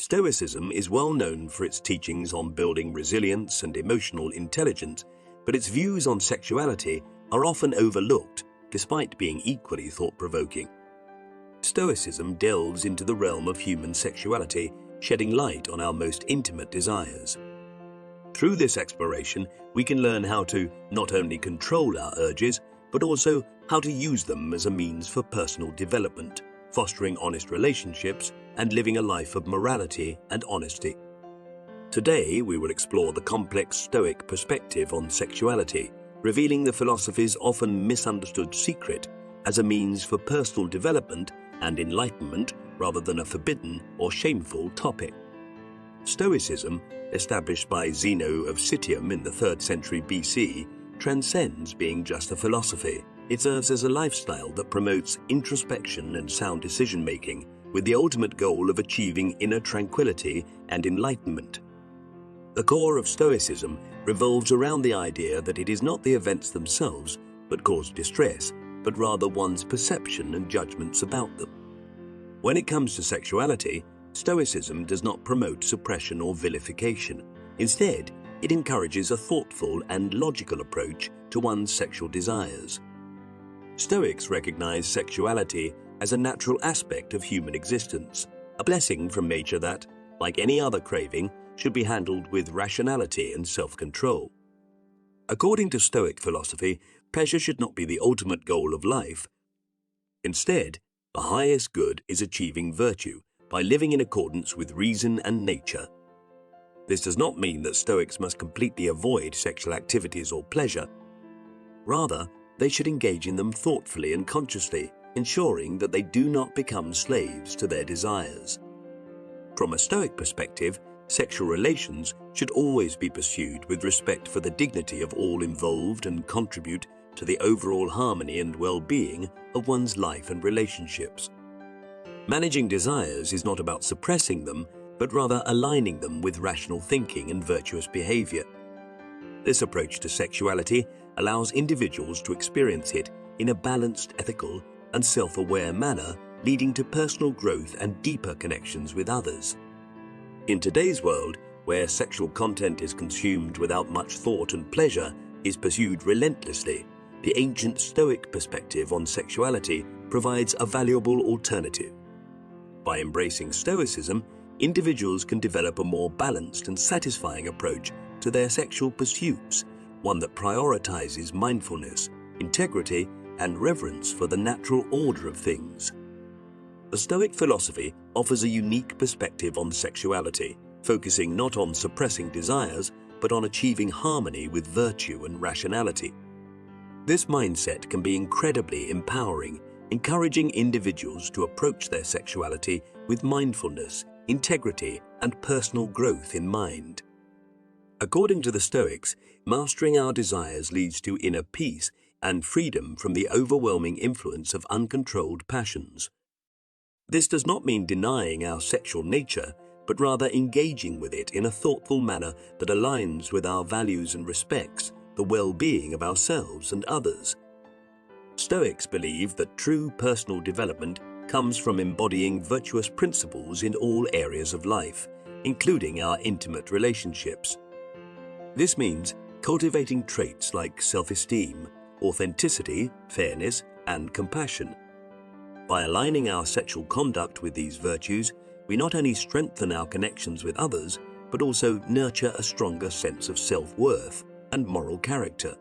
Stoicism is well known for its teachings on building resilience and emotional intelligence, but its views on sexuality are often overlooked, despite being equally thought-provoking. Stoicism delves into the realm of human sexuality, shedding light on our most intimate desires. Through this exploration, we can learn how to not only control our urges, but also how to use them as a means for personal development, fostering honest relationships, and living a life of morality and honesty. Today, we will explore the complex Stoic perspective on sexuality, revealing the philosophy's often misunderstood secret as a means for personal development and enlightenment rather than a forbidden or shameful topic. Stoicism, established by Zeno of Citium in the 3rd century BC, transcends being just a philosophy. It serves as a lifestyle that promotes introspection and sound decision-making, with the ultimate goal of achieving inner tranquility and enlightenment. The core of Stoicism revolves around the idea that it is not the events themselves that cause distress, but rather one's perception and judgments about them. When it comes to sexuality, Stoicism does not promote suppression or vilification. Instead, it encourages a thoughtful and logical approach to one's sexual desires. Stoics recognize sexuality as a natural aspect of human existence, a blessing from nature that, like any other craving, should be handled with rationality and self-control. According to Stoic philosophy, pleasure should not be the ultimate goal of life. Instead, the highest good is achieving virtue by living in accordance with reason and nature. This does not mean that Stoics must completely avoid sexual activities or pleasure. Rather, they should engage in them thoughtfully and consciously, ensuring that they do not become slaves to their desires. From a Stoic perspective, sexual relations should always be pursued with respect for the dignity of all involved and contribute to the overall harmony and well-being of one's life and relationships. Managing desires is not about suppressing them, but rather aligning them with rational thinking and virtuous behavior. This approach to sexuality allows individuals to experience it in a balanced, ethical, and self-aware manner, leading to personal growth and deeper connections with others. In today's world, where sexual content is consumed without much thought and pleasure is pursued relentlessly, the ancient Stoic perspective on sexuality provides a valuable alternative. By embracing Stoicism, individuals can develop a more balanced and satisfying approach to their sexual pursuits, one that prioritizes mindfulness, integrity, and reverence for the natural order of things. The Stoic philosophy offers a unique perspective on sexuality, focusing not on suppressing desires, but on achieving harmony with virtue and rationality. This mindset can be incredibly empowering, encouraging individuals to approach their sexuality with mindfulness, integrity, and personal growth in mind. According to the Stoics, mastering our desires leads to inner peace and freedom from the overwhelming influence of uncontrolled passions. This does not mean denying our sexual nature, but rather engaging with it in a thoughtful manner that aligns with our values and respects the well-being of ourselves and others. Stoics believe that true personal development comes from embodying virtuous principles in all areas of life, including our intimate relationships. This means cultivating traits like self-esteem, authenticity, fairness, and compassion. By aligning our sexual conduct with these virtues, we not only strengthen our connections with others, but also nurture a stronger sense of self-worth and moral character.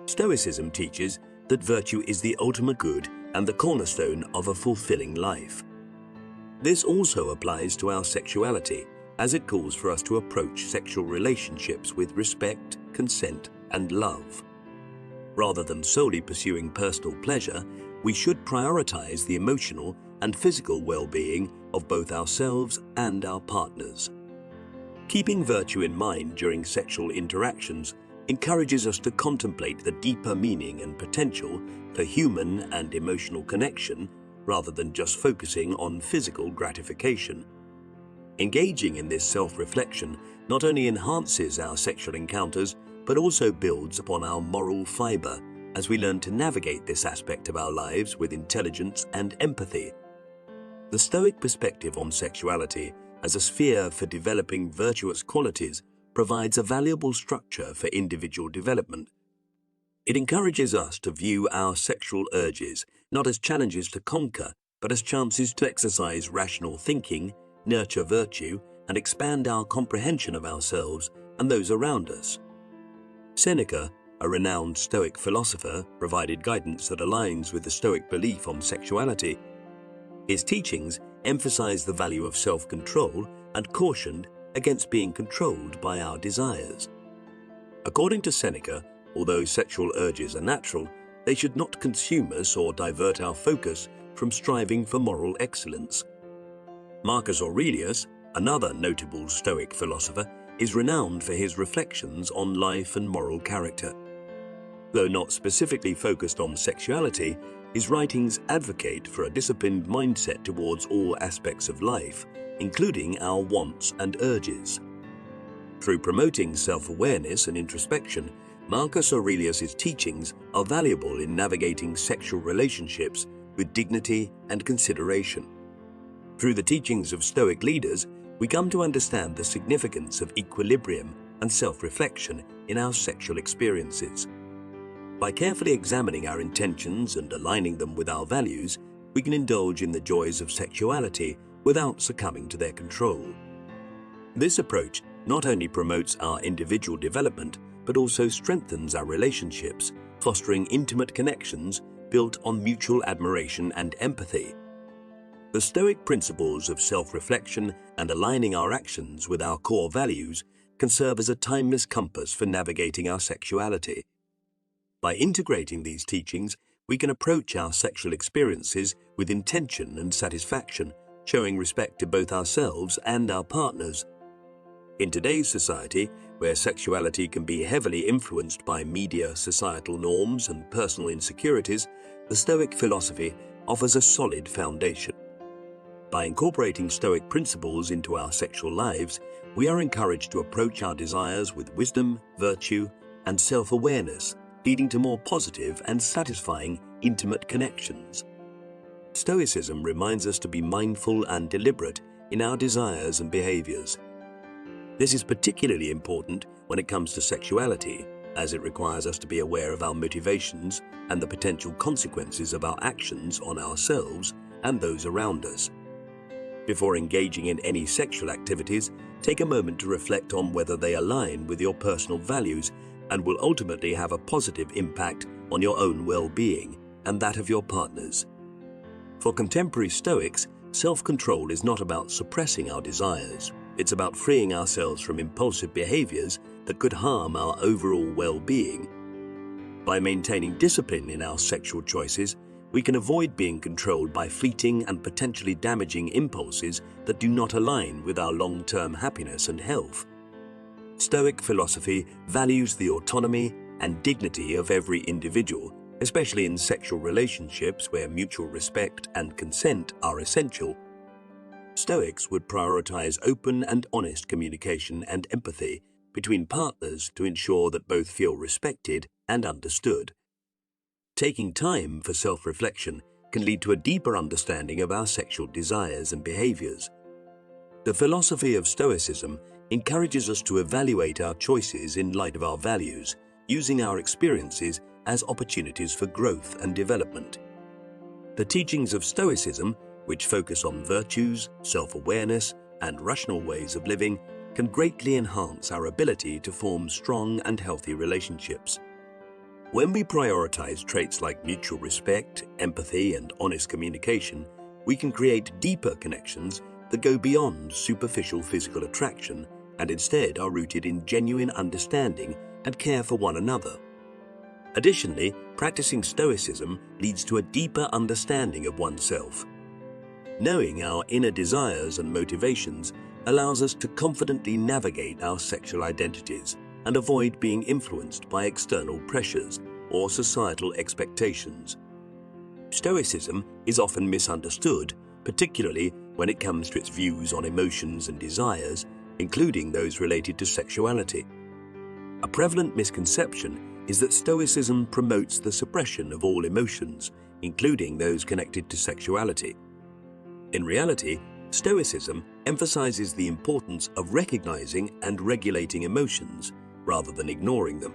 Stoicism teaches that virtue is the ultimate good and the cornerstone of a fulfilling life. This also applies to our sexuality, as it calls for us to approach sexual relationships with respect, consent, and love. Rather than solely pursuing personal pleasure, we should prioritize the emotional and physical well-being of both ourselves and our partners. Keeping virtue in mind during sexual interactions encourages us to contemplate the deeper meaning and potential for human and emotional connection rather than just focusing on physical gratification. Engaging in this self-reflection not only enhances our sexual encounters, but also builds upon our moral fiber as we learn to navigate this aspect of our lives with intelligence and empathy. The Stoic perspective on sexuality as a sphere for developing virtuous qualities, provides a valuable structure for individual development. It encourages us to view our sexual urges not as challenges to conquer, but as chances to exercise rational thinking, nurture virtue, and expand our comprehension of ourselves and those around us. Seneca, a renowned Stoic philosopher, provided guidance that aligns with the Stoic belief on sexuality. His teachings emphasize the value of self-control and cautioned against being controlled by our desires. According to Seneca, although sexual urges are natural, they should not consume us or divert our focus from striving for moral excellence. Marcus Aurelius, another notable Stoic philosopher, is renowned for his reflections on life and moral character. Though not specifically focused on sexuality, his writings advocate for a disciplined mindset towards all aspects of life, including our wants and urges. Through promoting self-awareness and introspection, Marcus Aurelius's teachings are valuable in navigating sexual relationships with dignity and consideration. Through the teachings of Stoic leaders, we come to understand the significance of equilibrium and self-reflection in our sexual experiences. By carefully examining our intentions and aligning them with our values, we can indulge in the joys of sexuality without succumbing to their control. This approach not only promotes our individual development, but also strengthens our relationships, fostering intimate connections built on mutual admiration and empathy. The Stoic principles of self-reflection and aligning our actions with our core values can serve as a timeless compass for navigating our sexuality. By integrating these teachings, we can approach our sexual experiences with intention and satisfaction, showing respect to both ourselves and our partners. In today's society, where sexuality can be heavily influenced by media, societal norms, and personal insecurities, the Stoic philosophy offers a solid foundation. By incorporating Stoic principles into our sexual lives, we are encouraged to approach our desires with wisdom, virtue, and self-awareness, leading to more positive and satisfying intimate connections. Stoicism reminds us to be mindful and deliberate in our desires and behaviors. This is particularly important when it comes to sexuality, as it requires us to be aware of our motivations and the potential consequences of our actions on ourselves and those around us. Before engaging in any sexual activities, take a moment to reflect on whether they align with your personal values and will ultimately have a positive impact on your own well-being and that of your partners. For contemporary Stoics, self-control is not about suppressing our desires. It's about freeing ourselves from impulsive behaviors that could harm our overall well-being. By maintaining discipline in our sexual choices, we can avoid being controlled by fleeting and potentially damaging impulses that do not align with our long-term happiness and health. Stoic philosophy values the autonomy and dignity of every individual, especially in sexual relationships where mutual respect and consent are essential. Stoics would prioritize open and honest communication and empathy between partners to ensure that both feel respected and understood. Taking time for self-reflection can lead to a deeper understanding of our sexual desires and behaviors. The philosophy of Stoicism encourages us to evaluate our choices in light of our values, using our experiences as opportunities for growth and development. The teachings of Stoicism, which focus on virtues, self-awareness, and rational ways of living, can greatly enhance our ability to form strong and healthy relationships. When we prioritize traits like mutual respect, empathy, and honest communication, we can create deeper connections that go beyond superficial physical attraction and instead are rooted in genuine understanding and care for one another. Additionally, practicing Stoicism leads to a deeper understanding of oneself. Knowing our inner desires and motivations allows us to confidently navigate our sexual identities and avoid being influenced by external pressures or societal expectations. Stoicism is often misunderstood, particularly when it comes to its views on emotions and desires, including those related to sexuality. A prevalent misconception is that Stoicism promotes the suppression of all emotions, including those connected to sexuality. In reality, Stoicism emphasizes the importance of recognizing and regulating emotions rather than ignoring them.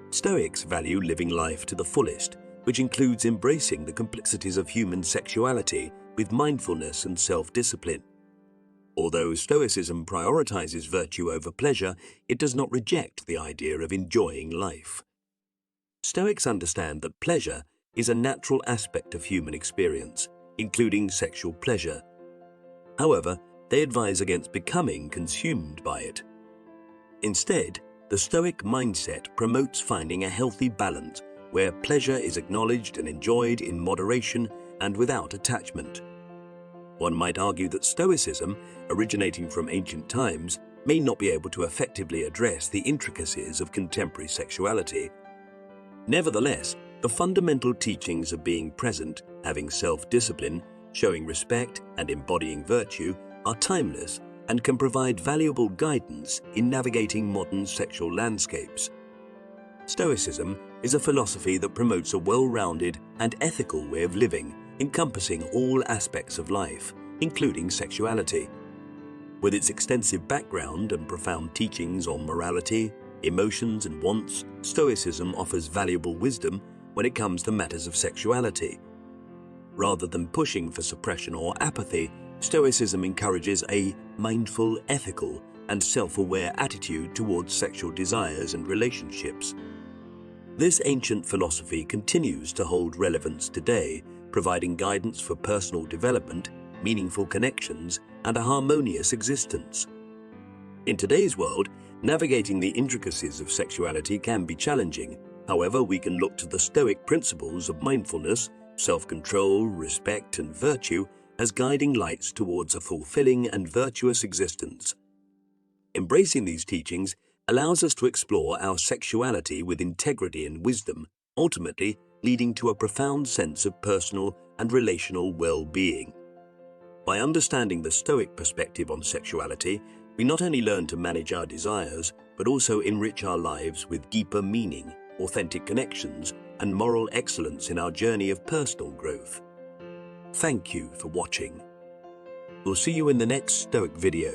Stoics value living life to the fullest, which includes embracing the complexities of human sexuality with mindfulness and self-discipline. Although Stoicism prioritizes virtue over pleasure, it does not reject the idea of enjoying life. Stoics understand that pleasure is a natural aspect of human experience, including sexual pleasure. However, they advise against becoming consumed by it. Instead, the Stoic mindset promotes finding a healthy balance where pleasure is acknowledged and enjoyed in moderation and without attachment. One might argue that Stoicism, originating from ancient times, may not be able to effectively address the intricacies of contemporary sexuality. Nevertheless, the fundamental teachings of being present, having self-discipline, showing respect, and embodying virtue are timeless and can provide valuable guidance in navigating modern sexual landscapes. Stoicism is a philosophy that promotes a well-rounded and ethical way of living, encompassing all aspects of life, including sexuality. With its extensive background and profound teachings on morality, emotions, and wants, Stoicism offers valuable wisdom when it comes to matters of sexuality. Rather than pushing for suppression or apathy, Stoicism encourages a mindful, ethical, and self-aware attitude towards sexual desires and relationships. This ancient philosophy continues to hold relevance today, providing guidance for personal development, meaningful connections, and a harmonious existence. In today's world, navigating the intricacies of sexuality can be challenging. However, we can look to the Stoic principles of mindfulness, self-control, respect, and virtue as guiding lights towards a fulfilling and virtuous existence. Embracing these teachings allows us to explore our sexuality with integrity and wisdom, ultimately leading to a profound sense of personal and relational well-being. By understanding the Stoic perspective on sexuality, we not only learn to manage our desires, but also enrich our lives with deeper meaning, authentic connections, and moral excellence in our journey of personal growth. Thank you for watching. We'll see you in the next Stoic video.